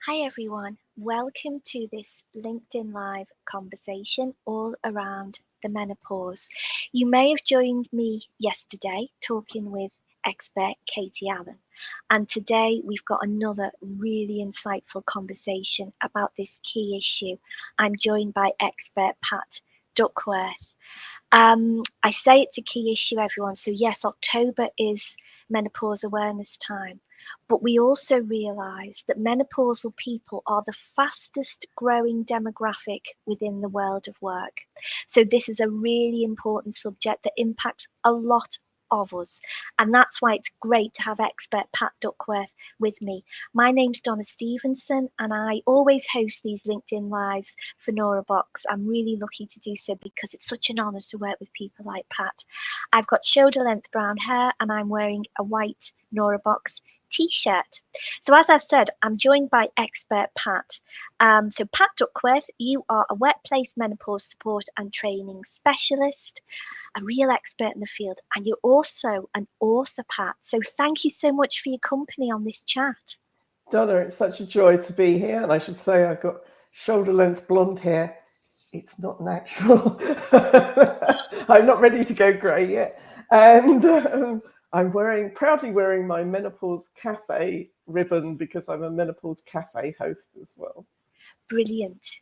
Hi everyone, welcome to this LinkedIn Live conversation all around the menopause. You may have joined me yesterday talking with expert Katie Allen, and today we've got another really insightful conversation about this key issue. I'm joined by expert Pat Duckworth. I say it's a key issue, everyone. So, yes, October is menopause awareness time. But we also realise that menopausal people are the fastest growing demographic within the world of work. So, this is a really important subject that impacts a lot of us. And that's why it's great to have expert Pat Duckworth with me. My name's Donna Stevenson, and I always host these LinkedIn Lives for neurobox. I'm really lucky to do so because it's such an honour to work with people like Pat. I've got shoulder length brown hair and I'm wearing a white neurobox t-shirt. So as I said, I'm joined by expert Pat. So Pat Duckworth, you are a workplace menopause support and training specialist, a real expert in the field, and you're also an author, Pat. So thank you so much for your company on this chat. Donna, it's such a joy to be here. And I should say I've got shoulder length blonde hair. It's not natural. I'm not ready to go grey yet. And I'm proudly wearing my Menopause Cafe ribbon because I'm a Menopause Cafe host as well. Brilliant.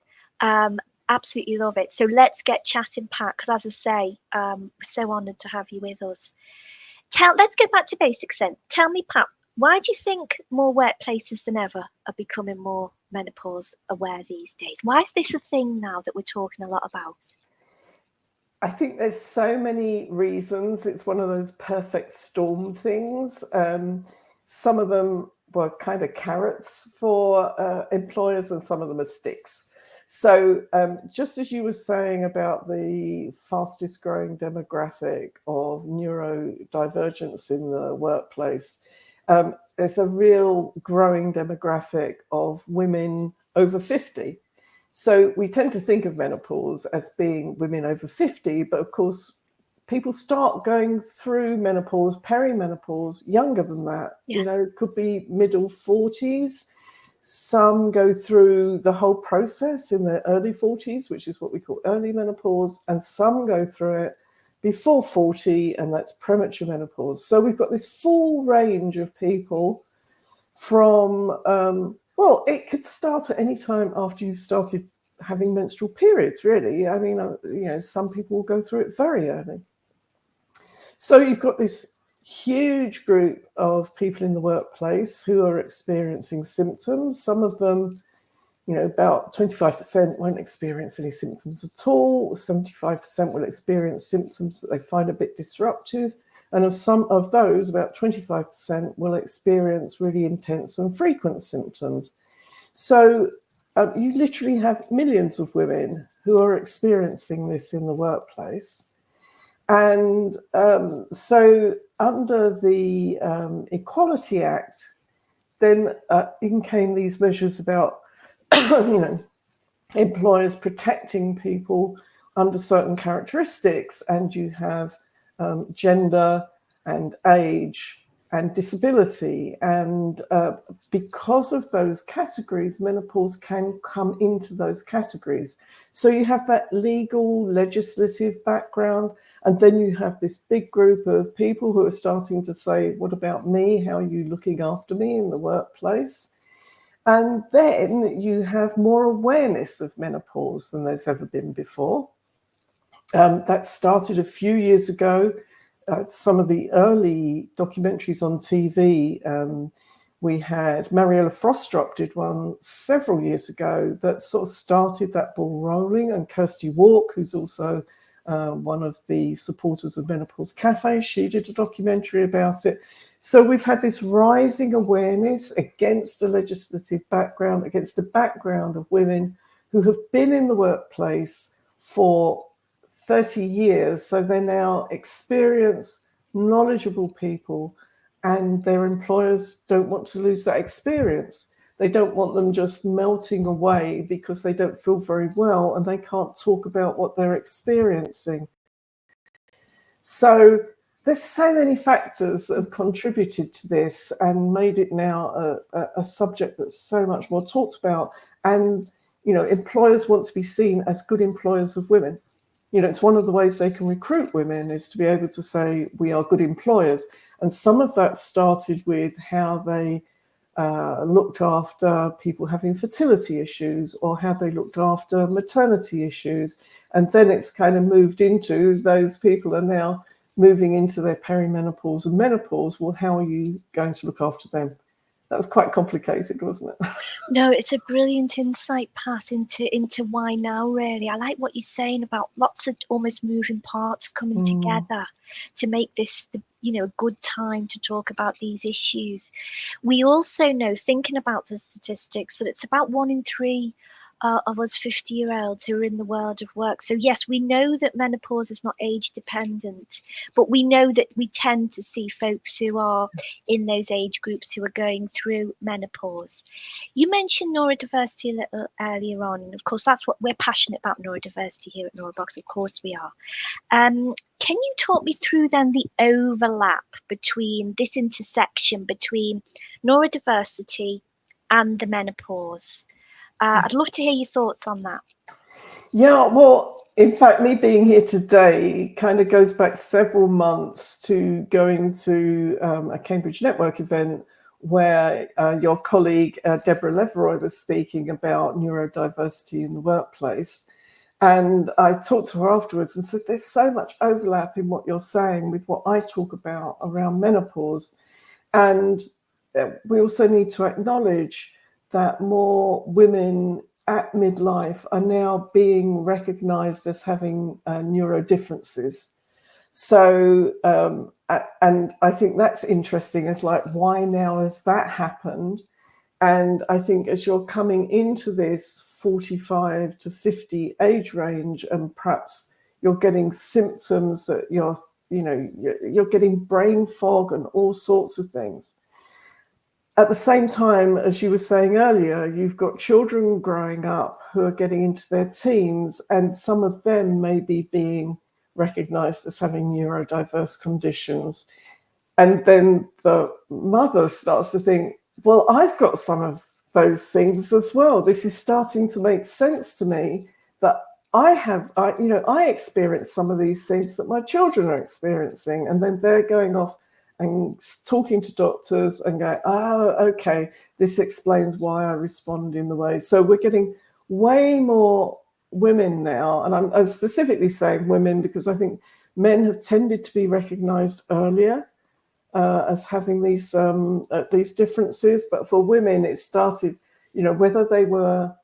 Absolutely love it. So let's get chatting, Pat, because as I say, we're so honoured to have you with us. Let's go back to basics then. Tell me, Pat, why do you think more workplaces than ever are becoming more menopause aware these days? Why is this a thing now that we're talking a lot about? I think there's so many reasons. It's one of those perfect storm things. Some of them were kind of carrots for employers and some of them are sticks. So just as you were saying about the fastest growing demographic of neurodivergence in the workplace, there's a real growing demographic of women over 50. So we tend to think of menopause as being women over 50, but of course, people start going through menopause, perimenopause, younger than that. Yes. It could be middle 40s. Some go through the whole process in their early 40s, which is what we call early menopause, and some go through it before 40, and that's premature menopause. So we've got this full range of people from, well, it could start at any time after you've started having menstrual periods, really. I mean, some people will go through it very early. So you've got this huge group of people in the workplace who are experiencing symptoms. Some of them, about 25% won't experience any symptoms at all. 75% will experience symptoms that they find a bit disruptive. And of some of those, about 25% will experience really intense and frequent symptoms. So you literally have millions of women who are experiencing this in the workplace. And so under the Equality Act, then in came these measures about, employers protecting people under certain characteristics, and you have gender and age and disability. And because of those categories, menopause can come into those categories. So you have that legal, legislative background, and then you have this big group of people who are starting to say, what about me? How are you looking after me in the workplace? And then you have more awareness of menopause than there's ever been before. That started a few years ago. Some of the early documentaries on TV, we had Mariella Frostrup did one several years ago that sort of started that ball rolling, and Kirsty Walk, who's also one of the supporters of Menopause Cafe, she did a documentary about it. So we've had this rising awareness against a legislative background, against a background of women who have been in the workplace for 30 years. So they're now experienced, knowledgeable people, and their employers don't want to lose that experience. They don't want them just melting away because they don't feel very well and they can't talk about what they're experiencing. So there's so many factors that have contributed to this and made it now a subject that's so much more talked about. And, employers want to be seen as good employers of women. It's one of the ways they can recruit women is to be able to say, we are good employers. And some of that started with how they looked after people having fertility issues or how they looked after maternity issues. And then it's kind of moved into those people are now moving into their perimenopause and menopause. Well, how are you going to look after them? That was quite complicated, wasn't it? No, it's a brilliant insight, Pat, into why now, really. I like what you're saying about lots of almost moving parts coming together to make this, a good time to talk about these issues. We also know, thinking about the statistics, that it's about 1 in 3 of us 50-year-olds who are in the world of work. So yes, we know that menopause is not age dependent, but we know that we tend to see folks who are in those age groups who are going through menopause. You mentioned neurodiversity a little earlier on, and of course that's what we're passionate about, neurodiversity here at Neurobox. Of course we are. Can you talk me through then the overlap between this intersection between neurodiversity and the menopause? I'd love to hear your thoughts on that. Yeah, well, in fact, me being here today kind of goes back several months to going to a Cambridge Network event where your colleague Deborah Leveroy was speaking about neurodiversity in the workplace. And I talked to her afterwards and said, there's so much overlap in what you're saying with what I talk about around menopause. And we also need to acknowledge that more women at midlife are now being recognized as having neurodifferences. So, and I think that's interesting. It's like, why now has that happened? And I think as you're coming into this 45 to 50 age range, and perhaps you're getting symptoms that you're getting brain fog and all sorts of things. At the same time, as you were saying earlier, you've got children growing up who are getting into their teens, and some of them may be being recognized as having neurodiverse conditions. And then the mother starts to think, well, I've got some of those things as well. This is starting to make sense to me that I experience some of these things that my children are experiencing. And then they're going off and talking to doctors and going, oh, okay, this explains why I respond in the way. So we're getting way more women now. And I'm specifically saying women because I think men have tended to be recognized earlier as having these differences. But for women, it started, whether they were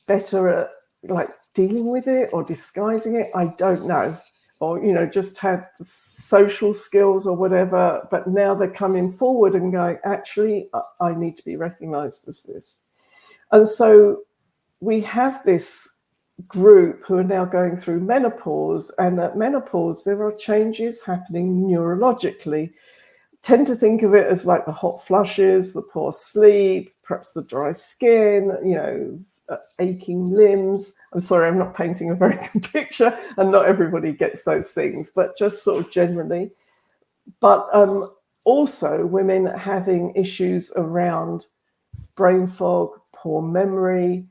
better at like dealing with it or disguising it, I don't know. Or, just had the social skills or whatever, but now they're coming forward and going, actually, I need to be recognized as this. And so we have this group who are now going through menopause, and at menopause, there are changes happening neurologically. Tend to think of it as like the hot flushes, the poor sleep, perhaps the dry skin, aching limbs. I'm sorry, I'm not painting a very good picture, and not everybody gets those things, but just sort of generally. But also women having issues around brain fog, poor memory,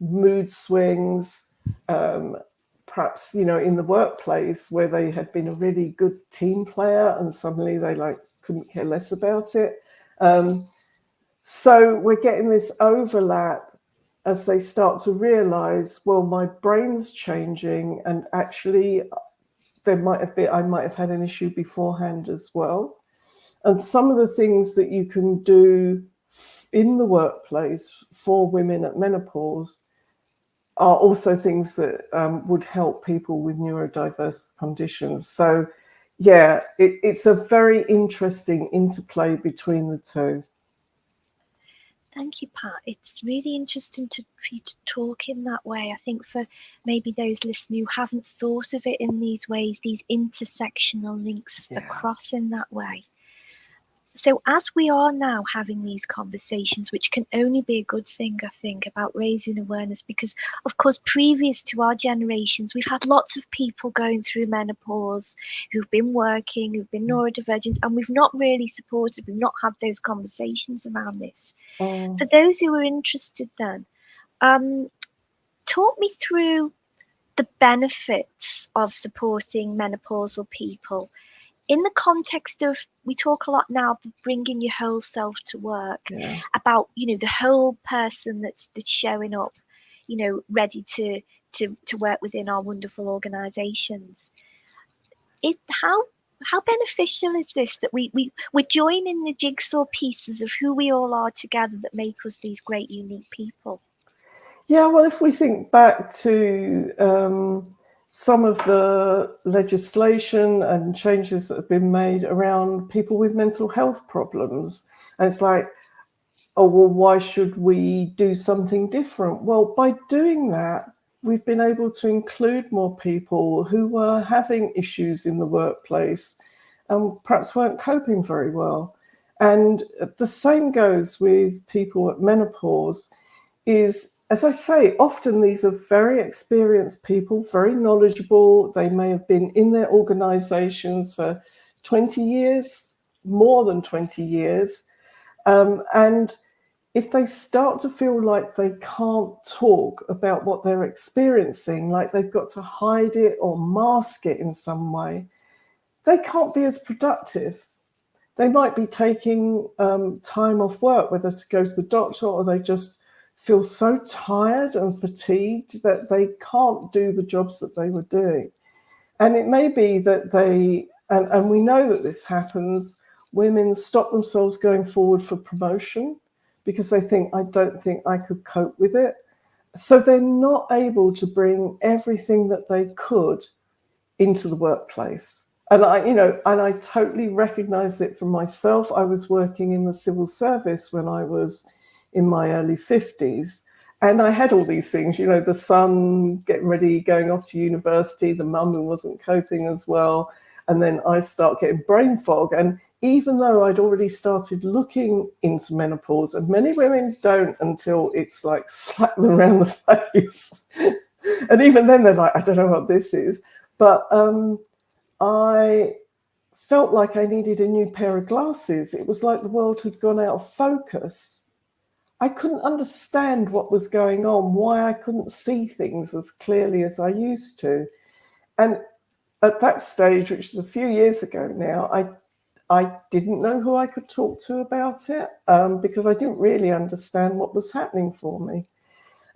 mood swings, perhaps, in the workplace where they had been a really good team player and suddenly they couldn't care less about it. So we're getting this overlap as they start to realize, well, my brain's changing, and actually I might have had an issue beforehand as well. And some of the things that you can do in the workplace for women at menopause are also things that would help people with neurodiverse conditions. So yeah, it's a very interesting interplay between the two. Thank you, Pat. It's really interesting for you to talk in that way. I think for maybe those listening who haven't thought of it in these ways, these intersectional links across in that way. So, as we are now having these conversations, which can only be a good thing, I think, about raising awareness, because, of course, previous to our generations, we've had lots of people going through menopause who've been working, who've been neurodivergent, and we've not really supported, we've not had those conversations around this. For those who are interested, then, talk me through the benefits of supporting menopausal people in the context of, we talk a lot now about bringing your whole self to work, about, you know, the whole person that's showing up, you know, ready to work within our wonderful organizations. How beneficial is this, that we're joining the jigsaw pieces of who we all are together that make us these great unique people? Yeah, well, if we think back to some of the legislation and changes that have been made around people with mental health problems, and it's like, oh, well, why should we do something different? Well, by doing that, we've been able to include more people who were having issues in the workplace and perhaps weren't coping very well. And the same goes with people at menopause. Is, as I say, often these are very experienced people, very knowledgeable. They may have been in their organizations for 20 years, more than 20 years. And if they start to feel like they can't talk about what they're experiencing, like they've got to hide it or mask it in some way, they can't be as productive. They might be taking time off work, whether to go to the doctor, or they just feel so tired and fatigued that they can't do the jobs that they were doing. And it may be that they, and we know that this happens, women stop themselves going forward for promotion because they think, I don't think I could cope with it. So they're not able to bring everything that they could into the workplace. And I totally recognize it from myself. I was working in the civil service when I was in my early 50s. And I had all these things, you know, the son getting ready, going off to university, the mum who wasn't coping as well. And then I start getting brain fog. And even though I'd already started looking into menopause, and many women don't until it's like slap them around the face. And even then they're like, I don't know what this is. But I felt like I needed a new pair of glasses. It was like the world had gone out of focus. I couldn't understand what was going on, why I couldn't see things as clearly as I used to. And at that stage, which is a few years ago now, I didn't know who I could talk to about it because I didn't really understand what was happening for me.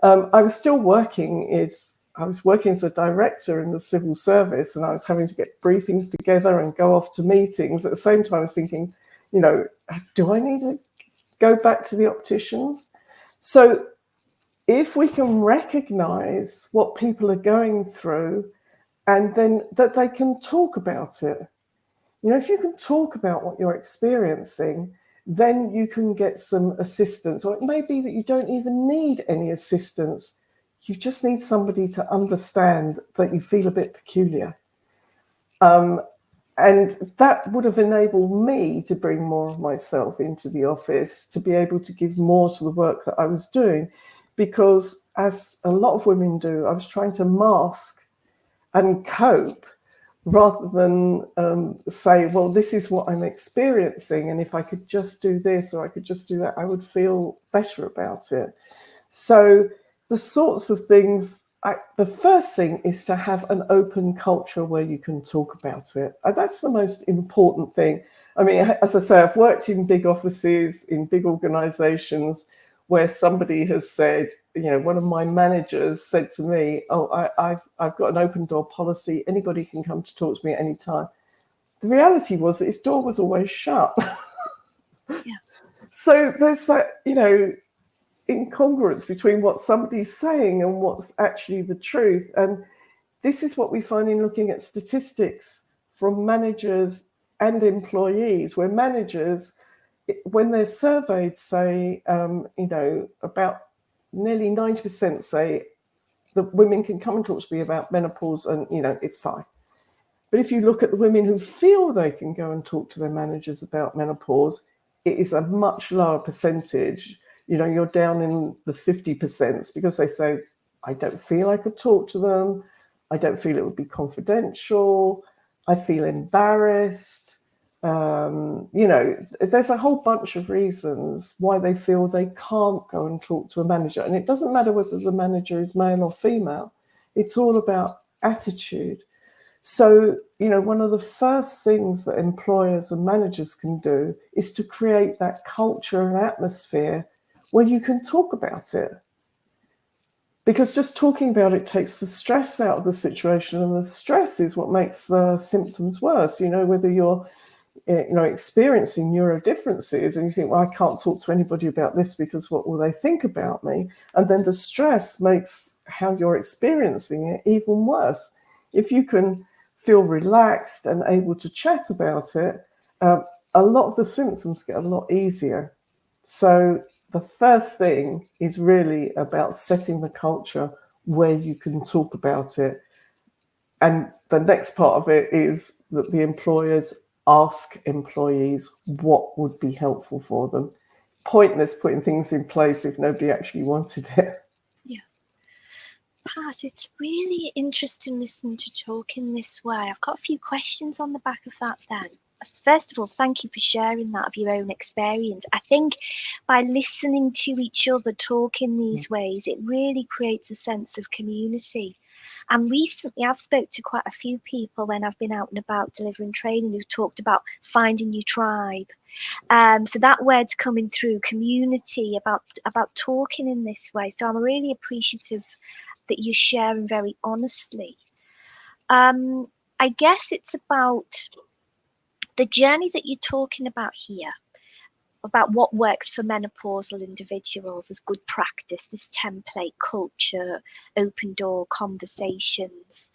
I was still working as a director in the civil service, and I was having to get briefings together and go off to meetings. At the same time, I was thinking, you know, do I need to go back to the opticians? So if we can recognize what people are going through and then that they can talk about it. You know, if you can talk about what you're experiencing, then you can get some assistance. Or it may be that you don't even need any assistance. You just need somebody to understand that you feel a bit peculiar. And that would have enabled me to bring more of myself into the office, to be able to give more to the work that I was doing. Because as a lot of women do, I was trying to mask and cope rather than say, well, this is what I'm experiencing. And if I could just do this or I could just do that, I would feel better about it. So the sorts of things, the first thing is to have an open culture where you can talk about it. That's the most important thing. I mean, as I say, I've worked in big offices, in big organizations where somebody has said, you know, one of my managers said to me, oh, I've got an open door policy. Anybody can come to talk to me at any time. The reality was that his door was always shut. Yeah. So there's that, you know, incongruence between what somebody's saying and what's actually the truth. And this is what we find in looking at statistics from managers and employees, where managers, when they're surveyed, say, you know, about nearly 90% say that women can come and talk to me about menopause and, you know, it's fine. But if you look at the women who feel they can go and talk to their managers about menopause, it is a much lower percentage. You know, you're down in the 50% because they say, I don't feel I could talk to them. I don't feel it would be confidential. I feel embarrassed. You know, there's a whole bunch of reasons why they feel they can't go and talk to a manager. And it doesn't matter whether the manager is male or female. It's all about attitude. So, you know, one of the first things that employers and managers can do is to create that culture and atmosphere where you can talk about it. Because just talking about it takes the stress out of the situation, and the stress is what makes the symptoms worse. You know, whether you're, you know, experiencing neurodifferences and you think, well, I can't talk to anybody about this because what will they think about me? And then the stress makes how you're experiencing it even worse. If you can feel relaxed and able to chat about it, a lot of the symptoms get a lot easier. So the first thing is really about setting the culture where you can talk about it. And the next part of it is that the employers ask employees what would be helpful for them. Pointless putting things in place if nobody actually wanted it. Yeah. Pat, it's really interesting listening to talk in this way. I've got a few questions on the back of that then. First of all, thank you for sharing that of your own experience. I think by listening to each other talk in these ways, it really creates a sense of community. And recently I've spoke to quite a few people when I've been out and about delivering training who've talked about finding your tribe. So that word's coming through, community, about talking in this way. So I'm really appreciative that you're sharing very honestly. I guess it's about the journey that you're talking about here, about what works for menopausal individuals as good practice, this template culture, open door conversations.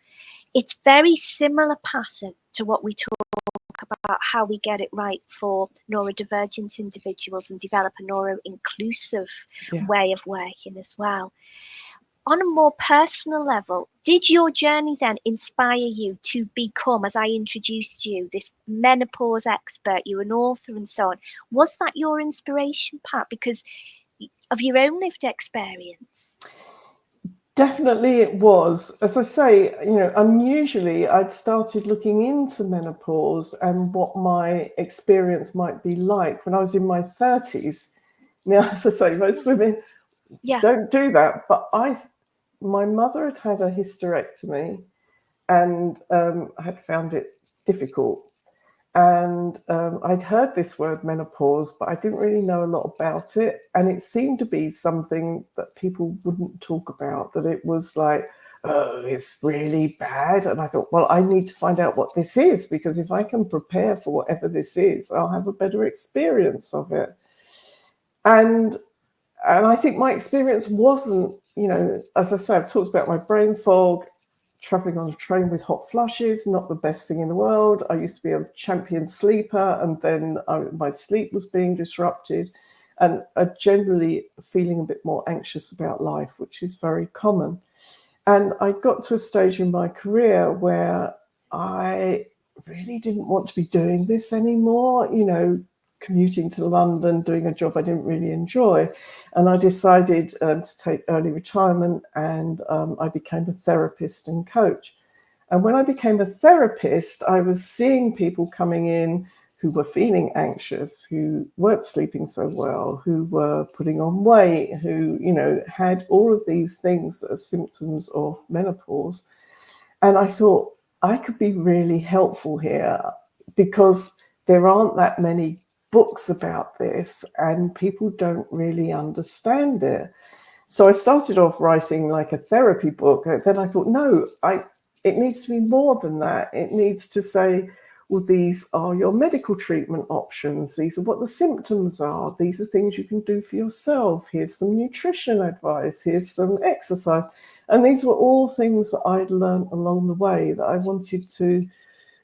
It's very similar pattern to what we talk about how we get it right for neurodivergent individuals and develop a neuro-inclusive way of working as well. On a more personal level, did your journey then inspire you to become, as I introduced you, this menopause expert? You're an author and so on. Was that your inspiration, Pat, because of your own lived experience? Definitely it was. As I say, you know, unusually I'd started looking into menopause and what my experience might be like when I was in my 30s. Now, as I say, most women don't do that, but my mother had a hysterectomy and had found it difficult. And I'd heard this word menopause, but I didn't really know a lot about it. And it seemed to be something that people wouldn't talk about, that it was like, oh, it's really bad. And I thought, well, I need to find out what this is, because if I can prepare for whatever this is, I'll have a better experience of it. And I think my experience wasn't, you know, as I say, I've talked about my brain fog, traveling on a train with hot flushes, not the best thing in the world. I used to be a champion sleeper, and then my sleep was being disrupted, and generally feeling a bit more anxious about life, which is very common. And I got to a stage in my career where I really didn't want to be doing this anymore, you know, commuting to London, doing a job I didn't really enjoy. And I decided to take early retirement, and I became a therapist and coach. And when I became a therapist, I was seeing people coming in who were feeling anxious, who weren't sleeping so well, who were putting on weight, who, you know, had all of these things as symptoms of menopause. And I thought I could be really helpful here, because there aren't that many books about this and people don't really understand it. So I started off writing like a therapy book. Then I thought, no, it needs to be more than that. It needs to say, well, these are your medical treatment options. These are what the symptoms are. These are things you can do for yourself. Here's some nutrition advice. Here's some exercise. And these were all things that I'd learned along the way that I wanted to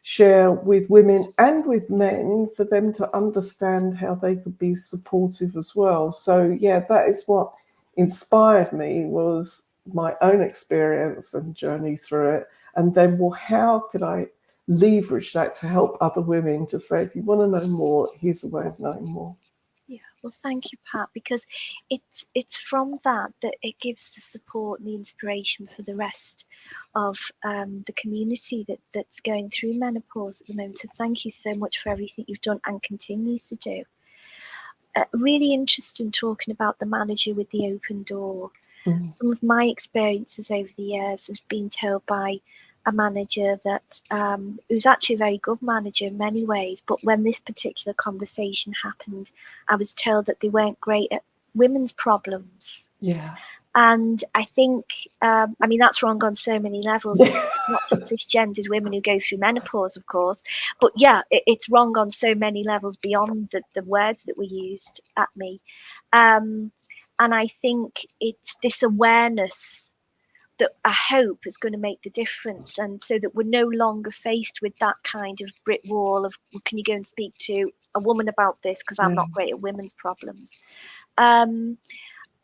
share with women and with men, for them to understand how they could be supportive as well. So yeah, that is what inspired me, was my own experience and journey through it. And then, well, how could I leverage that to help other women, to say, if you want to know more, here's a way of knowing more. Yeah, well, thank you, Pat, because it's from that that it gives the support and the inspiration for the rest of the community that's going through menopause at the moment. So thank you so much for everything you've done and continues to do. Really interesting talking about the manager with the open door. Some of my experiences over the years has been told by a manager that who's actually a very good manager in many ways, but when this particular conversation happened, I was told that they weren't great at women's problems. Yeah. And I think, I mean, that's wrong on so many levels because it's not just cisgendered women who go through menopause, of course. But yeah, it's wrong on so many levels beyond the words that were used at me. And I think it's this awareness that I hope is going to make the difference. And so that we're no longer faced with that kind of brick wall of, well, can you go and speak to a woman about this because I'm Yeah. not great at women's problems.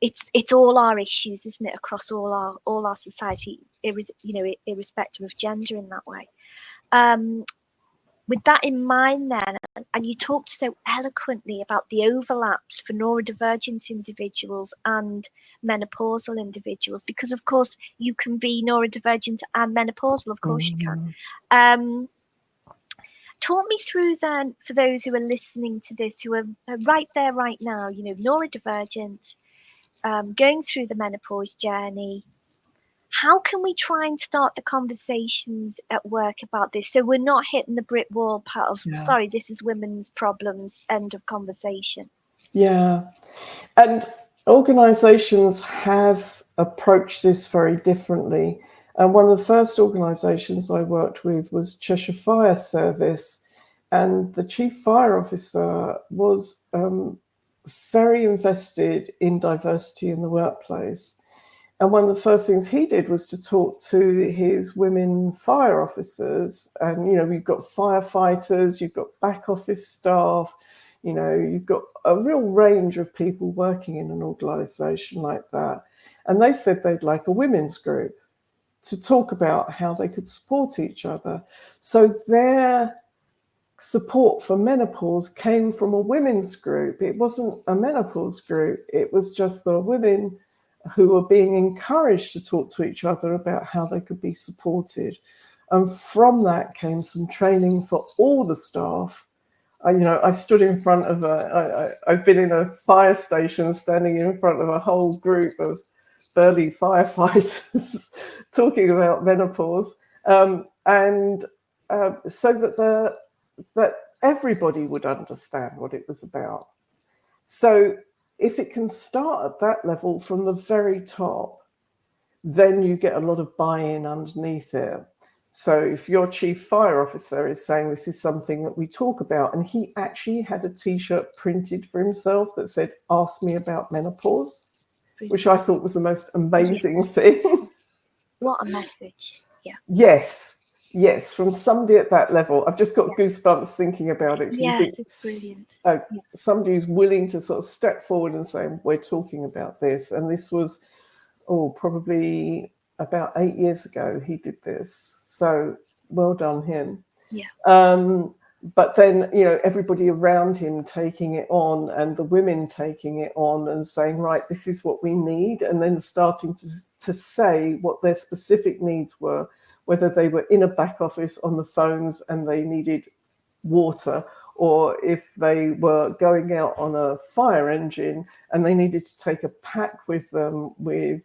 It's all our issues, isn't it, across all our society, irrespective of gender in that way. With that in mind, then, and you talked so eloquently about the overlaps for neurodivergent individuals and menopausal individuals, because of course you can be neurodivergent and menopausal, of course you can. Talk me through then, for those who are listening to this, who are right there right now, neurodivergent, going through the menopause journey. How can we try and start the conversations at work about this so we're not hitting the brick wall part of, Yeah. sorry, this is women's problems, end of conversation? Yeah. And organisations have approached this very differently. And one of the first organisations I worked with was Cheshire Fire Service. And the Chief Fire Officer was very invested in diversity in the workplace. And one of the first things he did was to talk to his women fire officers. And, you've got firefighters, you've got back office staff, you've got a real range of people working in an organisation like that. And they said they'd like a women's group to talk about how they could support each other. So their support for menopause came from a women's group. It wasn't a menopause group. It was just the women who were being encouraged to talk to each other about how they could be supported. And from that came some training for all the staff. I stood in front of I've been in a fire station standing in front of a whole group of burly firefighters talking about menopause. And so that everybody would understand what it was about. So if it can start at that level from the very top, then you get a lot of buy-in underneath it. So if your chief fire officer is saying this is something that we talk about, and he actually had a T-shirt printed for himself that said, "Ask me about menopause," which I thought was the most amazing thing. What a message. Yeah. Yes, from somebody at that level. I've just got goosebumps thinking about it. Yes, it's brilliant. Somebody who's willing to sort of step forward and say, we're talking about this. And this was, probably about 8 years ago he did this. So well done him. Yeah. But then, everybody around him taking it on, and the women taking it on and saying, right, this is what we need. And then starting to say what their specific needs were, whether they were in a back office on the phones and they needed water, or if they were going out on a fire engine and they needed to take a pack with them with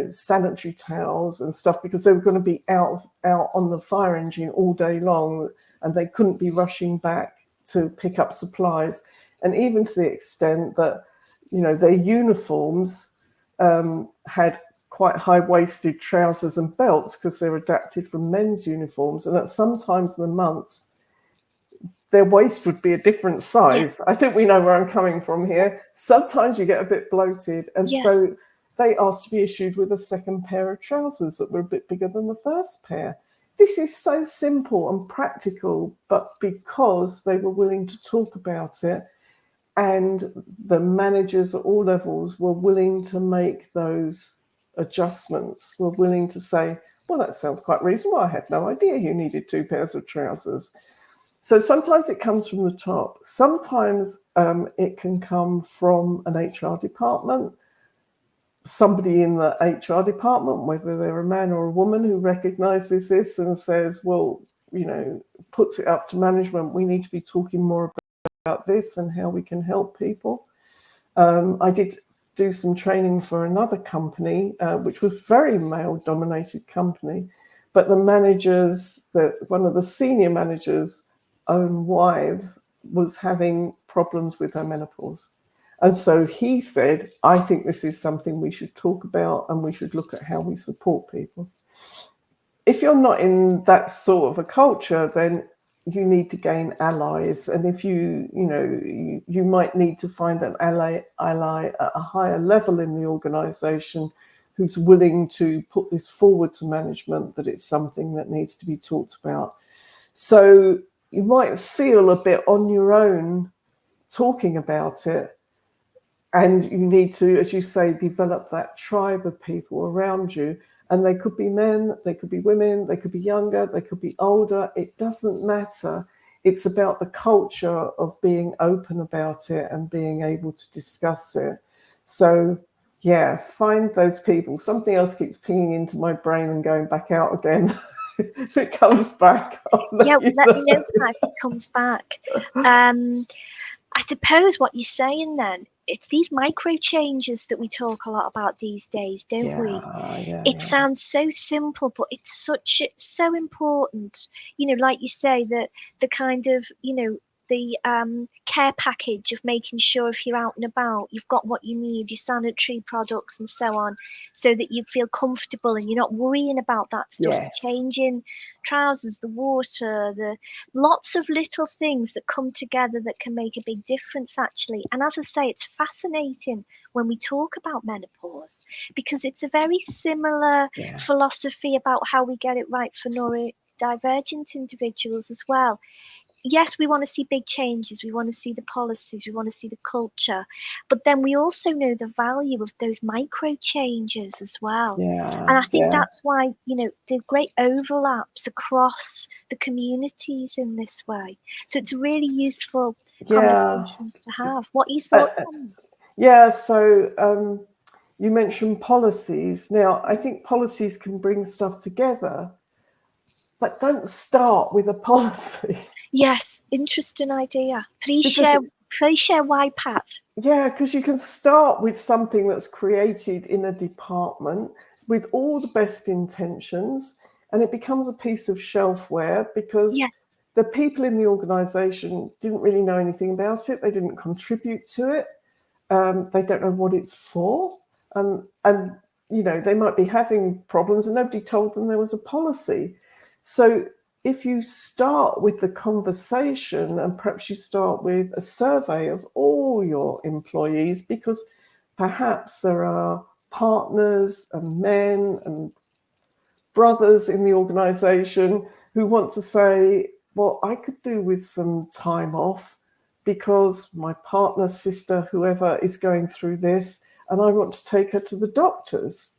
sanitary towels and stuff, because they were going to be out on the fire engine all day long and they couldn't be rushing back to pick up supplies. And even to the extent that their uniforms had quite high-waisted trousers and belts because they're adapted from men's uniforms, and at some times of the month their waist would be a different size. I think we know where I'm coming from here. Sometimes you get a bit bloated, and so they asked to be issued with a second pair of trousers that were a bit bigger than the first pair. This is so simple and practical, but because they were willing to talk about it, and the managers at all levels were willing to make those adjustments, were willing to say, well, that sounds quite reasonable. I had no idea you needed 2 pairs of trousers. So sometimes it comes from the top. Sometimes it can come from an HR department, somebody in the HR department, whether they're a man or a woman, who recognizes this and says, well, puts it up to management. We need to be talking more about this and how we can help people. I did do some training for another company, which was a very male-dominated company, but the managers, one of the senior managers' own wives was having problems with her menopause. And so he said, I think this is something we should talk about and we should look at how we support people. If you're not in that sort of a culture, then you need to gain allies. And if you might need to find an ally at a higher level in the organization who's willing to put this forward to management, that it's something that needs to be talked about. So you might feel a bit on your own talking about it. And you need to, as you say, develop that tribe of people around you. And they could be men, they could be women, they could be younger, they could be older. It doesn't matter. It's about the culture of being open about it and being able to discuss it. So, yeah, find those people. Something else keeps pinging into my brain and going back out again. If it comes back, let me know if it comes back. I suppose what you're saying then, it's these micro changes that we talk a lot about these days, don't we? It sounds so simple, but it's so important. Like you say, that the kind of, the care package of making sure if you're out and about, you've got what you need, your sanitary products and so on, so that you feel comfortable and you're not worrying about that stuff, the changing trousers, the water, the lots of little things that come together that can make a big difference, actually. And as I say, it's fascinating when we talk about menopause, because it's a very similar philosophy about how we get it right for neurodivergent individuals as well. Yes, we want to see big changes, we want to see the policies, we want to see the culture, but then we also know the value of those micro changes as well. And I think that's why, the great overlaps across the communities in this way. So it's really useful conversations to have. What are your thoughts on that? Yeah, so you mentioned policies. Now, I think policies can bring stuff together, but don't start with a policy. Yes, interesting idea. Please share why, Pat. Yeah, because you can start with something that's created in a department with all the best intentions, and it becomes a piece of shelfware because the people in the organisation didn't really know anything about it. They didn't contribute to it. They don't know what it's for. And they might be having problems and nobody told them there was a policy. So if you start with the conversation, and perhaps you start with a survey of all your employees, because perhaps there are partners and men and brothers in the organisation who want to say, well, I could do with some time off because my partner, sister, whoever is going through this, and I want to take her to the doctors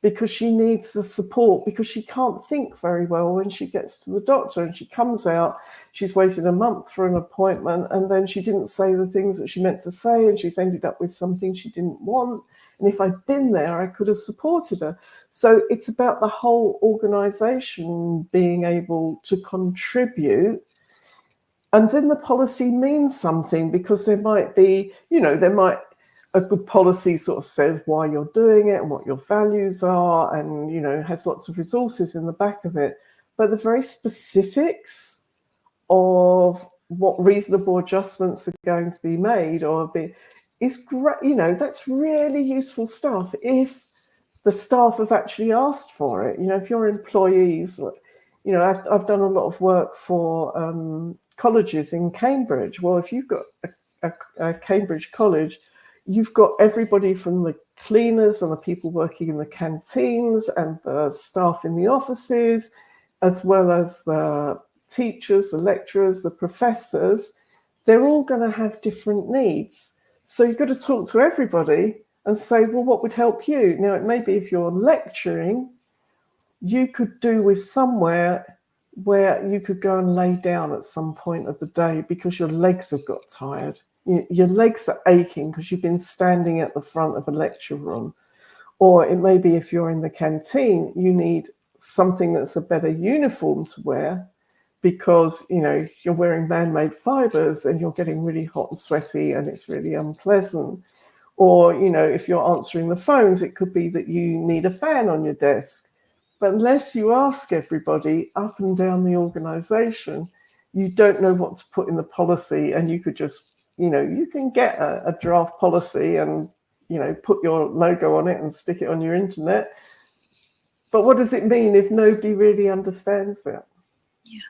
because she needs the support, because she can't think very well when she gets to the doctor, and she comes out, she's waited a month for an appointment, and then she didn't say the things that she meant to say, and she's ended up with something she didn't want. And if I'd been there, I could have supported her. So it's about the whole organisation being able to contribute. And then the policy means something, because there might be, a good policy sort of says why you're doing it and what your values are, and, has lots of resources in the back of it. But the very specifics of what reasonable adjustments are going to be made is great. That's really useful stuff if the staff have actually asked for it. If your employees, I've done a lot of work for colleges in Cambridge. Well, if you've got a Cambridge college, you've got everybody from the cleaners and the people working in the canteens and the staff in the offices, as well as the teachers, the lecturers, the professors. They're all going to have different needs. So you've got to talk to everybody and say, well, what would help you? Now, it may be if you're lecturing, you could do with somewhere where you could go and lay down at some point of the day because your legs have got tired. Your legs are aching because you've been standing at the front of a lecture room. Or it may be if you're in the canteen, you need something that's a better uniform to wear because, you know, you're wearing man-made fibers and you're getting really hot and sweaty and it's really unpleasant. Or, you know, if you're answering the phones, it could be that you need a fan on your desk. But unless you ask everybody up and down the organization, you don't know what to put in the policy. And you could just, you know, you can get a draft policy and, you know, put your logo on it and stick it on your internet. But what does it mean if nobody really understands it? Yeah.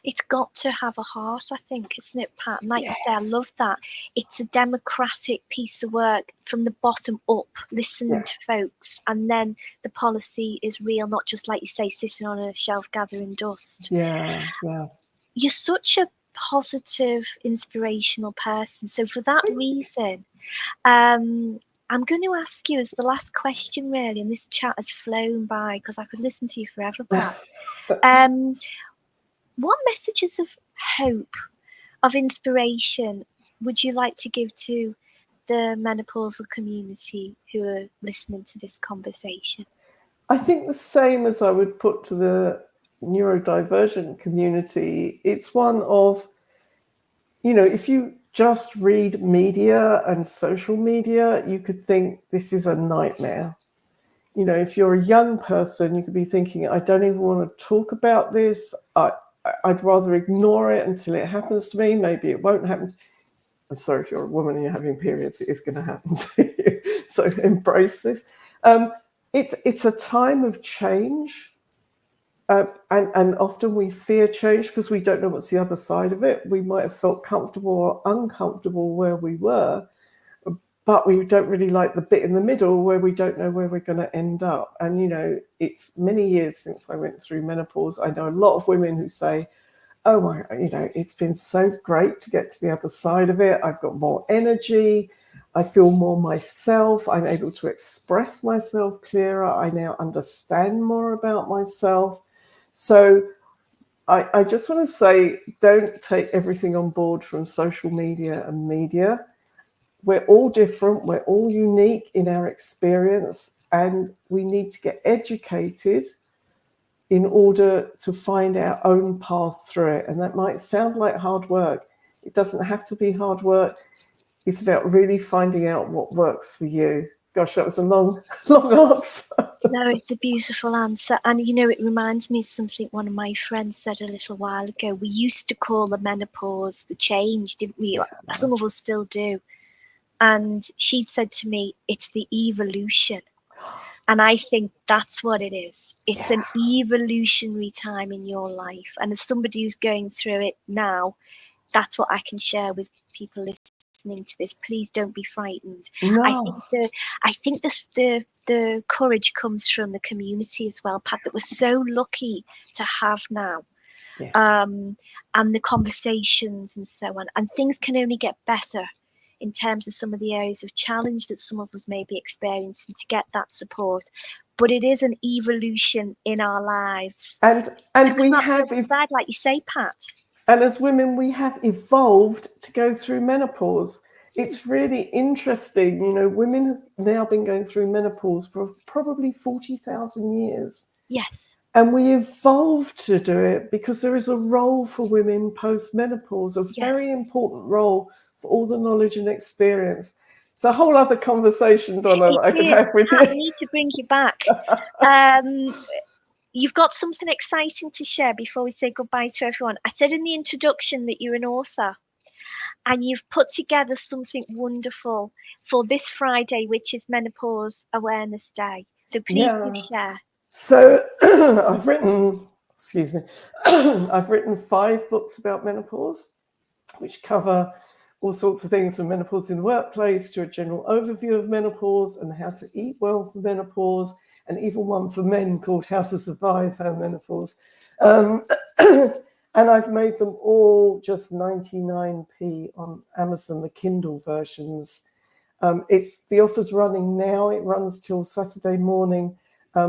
It's got to have a heart, I think, isn't it, Pat? And like Yes. you say, I love that. It's a democratic piece of work from the bottom up, listening to folks, and then the policy is real, not just, like you say, sitting on a shelf gathering dust. Yeah, yeah. You're such a positive, inspirational person. So for that reason, I'm going to ask you as the last question, really, and this chat has flown by because I could listen to you forever, Pat. What messages of hope, of inspiration, would you like to give to the menopausal community who are listening to this conversation? I think the same as I would put to the neurodivergent community. It's one of, you know, if you just read media and social media, you could think this is a nightmare. You know, if you're a young person, you could be thinking, I don't even want to talk about this. I'd rather ignore it until it happens to me. Maybe it won't happen. I'm sorry, if you're a woman and you're having periods, it is going to happen to you. So embrace this. It's a time of change. And often we fear change because we don't know what's the other side of it. We might have felt comfortable or uncomfortable where we were, but we don't really like the bit in the middle where we don't know where we're going to end up. And, you know, it's many years since I went through menopause. I know a lot of women who say, oh my, you know, it's been so great to get to the other side of it. I've got more energy. I feel more myself. I'm able to express myself clearer. I now understand more about myself. So I just want to say, don't take everything on board from social media and media. We're all different. We're all unique in our experience, and we need to get educated in order to find our own path through it. And that might sound like hard work. It doesn't have to be hard work. It's about really finding out what works for you. Gosh, that was a long answer. No, it's a beautiful answer. And, you know, it reminds me of something one of my friends said a little while ago. We used to call the menopause the change, didn't we? Yeah. Some of us still do. And she'd said to me, it's the evolution. And I think that's what it is. It's an evolutionary time in your life. And as somebody who's going through it now, that's what I can share with people listening to this. Please don't be frightened. No. I think the courage comes from the community as well, Pat, that we're so lucky to have now. Yeah. And the conversations and so on. And things can only get better in terms of some of the areas of challenge that some of us may be experiencing to get that support. But it is an evolution in our lives. And we have, like you say, Pat. And as women, we have evolved to go through menopause. It's really interesting. You know, women have now been going through menopause for probably 40,000 years. Yes. And we evolved to do it because there is a role for women post-menopause, a very important role for all the knowledge and experience. It's a whole other conversation, Donna, that I could have with you. I need to bring you back. You've got something exciting to share before we say goodbye to everyone. I said in the introduction that you're an author and you've put together something wonderful for this Friday, which is Menopause Awareness Day. So please do share. So I've written 5 books about menopause, which cover all sorts of things from menopause in the workplace to a general overview of menopause and how to eat well for menopause, and even one for men called How to Survive Our Menopause. And I've made them all just 99p on Amazon, the Kindle versions. The offer's running now. It runs till Saturday morning.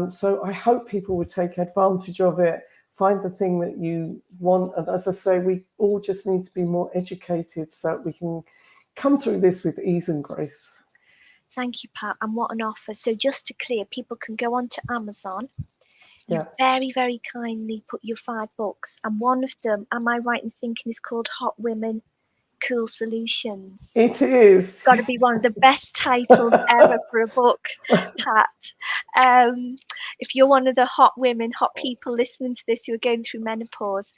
So I hope people would take advantage of it. find the thing that you want. And as I say, we all just need to be more educated so that we can come through this with ease and grace. Thank you, Pat. And what an offer. So just to clear, people can go on to Amazon. You Yeah. very, very kindly put your 5 books, and one of them, am I right in thinking, is called Hot Women, Cool Solutions? It is. Got to be one of the best titles ever for a book, Pat. If you're one of the hot women, hot people listening to this who are going through menopause,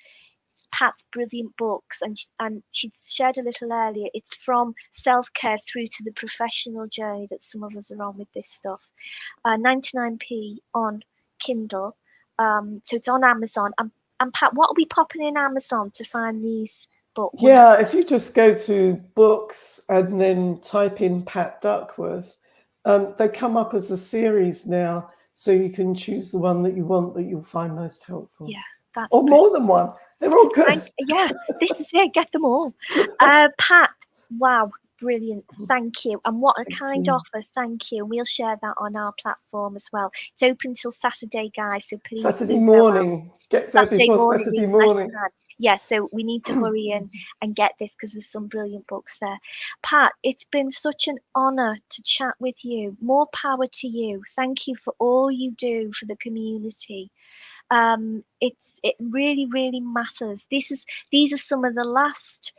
Pat's brilliant books, and she shared a little earlier, it's from self-care through to the professional journey that some of us are on with this stuff. 99p on Kindle, so it's on Amazon. And Pat, what are we popping in Amazon to find these books? Yeah, if you just go to books and then type in Pat Duckworth, they come up as a series now, so you can choose the one that you want that you'll find most helpful. Yeah, that's or more than one. They're all good. Yeah, this is it. Get them all. Pat, wow, brilliant. Thank you. And what a kind offer. Thank you. We'll share that on our platform as well. It's open till Saturday, guys. So please Saturday morning. Get ready Saturday for morning. Saturday morning. Yeah, so we need to hurry in and get this because there's some brilliant books there. Pat, it's been such an honour to chat with you. More power to you. Thank you for all you do for the community. It really, really matters. These are some of the last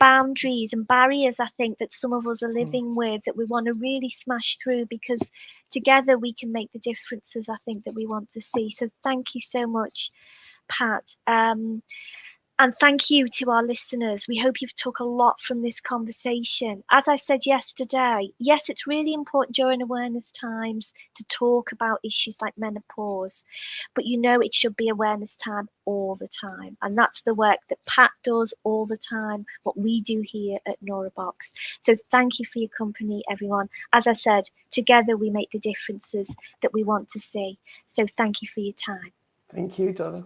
boundaries and barriers, I think, that some of us are living with, that we want to really smash through, because together we can make the differences, I think, that we want to see. So thank you so much, Pat. And thank you to our listeners. We hope you've took a lot from this conversation. As I said yesterday, yes, it's really important during awareness times to talk about issues like menopause, but it should be awareness time all the time. And that's the work that Pat does all the time, what we do here at Neurobox. So thank you for your company, everyone. As I said, together we make the differences that we want to see. So thank you for your time. Thank you, Donna.